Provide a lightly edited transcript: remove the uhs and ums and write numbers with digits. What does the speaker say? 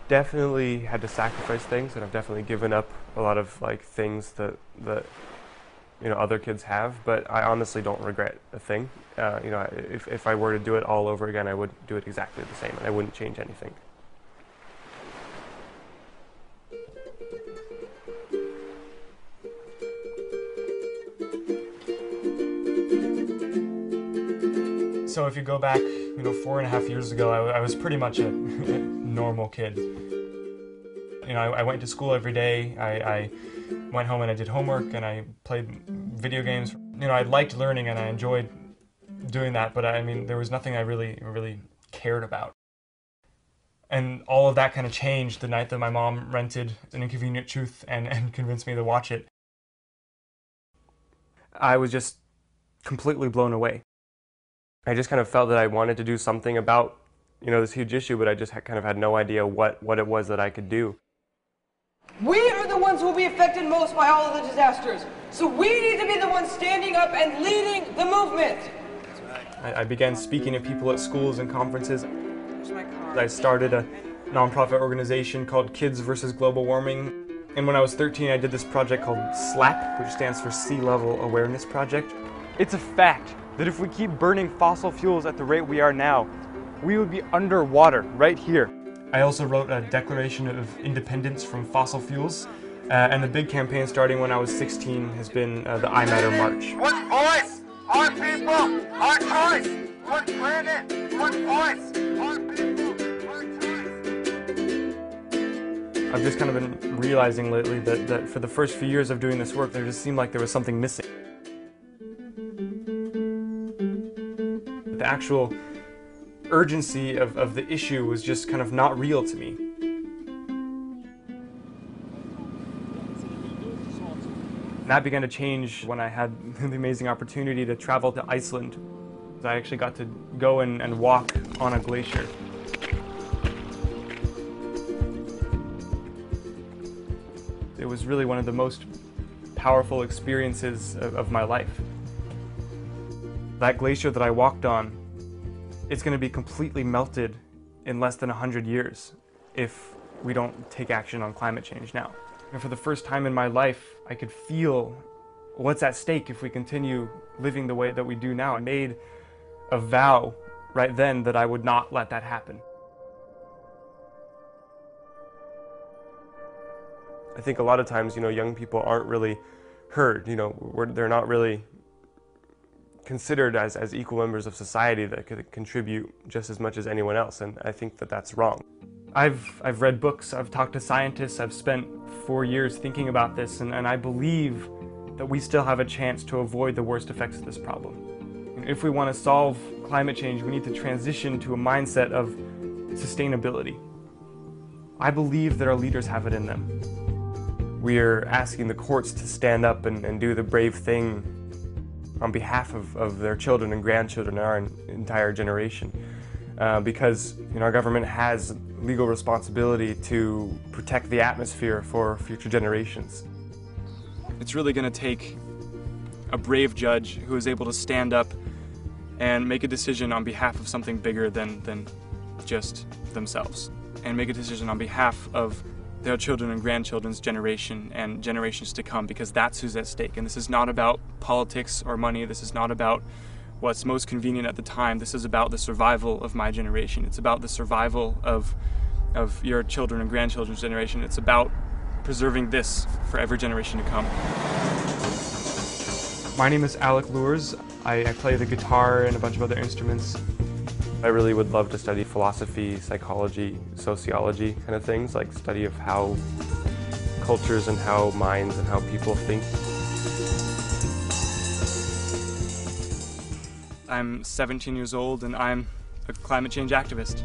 definitely had to sacrifice things, and I've definitely given up a lot of like things that other kids have. But I honestly don't regret a thing. If I were to do it all over again, I would do it exactly the same, and I wouldn't change anything. So if you go back, 4.5 years ago, I was pretty much a normal kid. I went to school every day. I went home and I did homework and I played video games. I liked learning and I enjoyed doing that, but there was nothing I really cared about. And all of that kind of changed the night that my mom rented An Inconvenient Truth and convinced me to watch it. I was just completely blown away. I just kind of felt that I wanted to do something about, this huge issue, but I just kind of had no idea what it was that I could do. We are the ones who will be affected most by all of the disasters. So we need to be the ones standing up and leading the movement. I began speaking to people at schools and conferences. I started a nonprofit organization called Kids vs. Global Warming. And when I was 13, I did this project called SLAP, which stands for Sea Level Awareness Project. It's a fact that if we keep burning fossil fuels at the rate we are now, we would be underwater right here. I also wrote a Declaration of Independence from Fossil Fuels, and the big campaign starting when I was 16 has been the I Matter March. One voice, our people, our choice. One planet, one voice, our people, our choice. I've just kind of been realizing lately that for the first few years of doing this work, there just seemed like there was something missing. The actual urgency of the issue was just kind of not real to me. And that began to change when I had the amazing opportunity to travel to Iceland. I actually got to go and walk on a glacier. It was really one of the most powerful experiences of my life. That glacier that I walked on, it's going to be completely melted in less than 100 years if we don't take action on climate change now. And for the first time in my life, I could feel what's at stake if we continue living the way that we do now. I made a vow right then that I would not let that happen. I think a lot of times, young people aren't really heard. They're not really considered as equal members of society that could contribute just as much as anyone else, and I think that that's wrong. I've read books, I've talked to scientists, I've spent 4 years thinking about this, and I believe that we still have a chance to avoid the worst effects of this problem. If we want to solve climate change, we need to transition to a mindset of sustainability. I believe that our leaders have it in them. We're asking the courts to stand up and do the brave thing on behalf of their children and grandchildren, our entire generation, because our government has legal responsibility to protect the atmosphere for future generations. It's really going to take a brave judge who is able to stand up and make a decision on behalf of something bigger than just themselves, and make a decision on behalf of their children and grandchildren's generation and generations to come, because that's who's at stake. And this is not about politics or money. This is not about what's most convenient at the time. This is about the survival of my generation. It's about the survival of your children and grandchildren's generation. It's about preserving this for every generation to come. My name is Alec Lures. I play the guitar and a bunch of other instruments. I really would love to study philosophy, psychology, sociology kind of things, like study of how cultures and how minds and how people think. I'm 17 years old and I'm a climate change activist.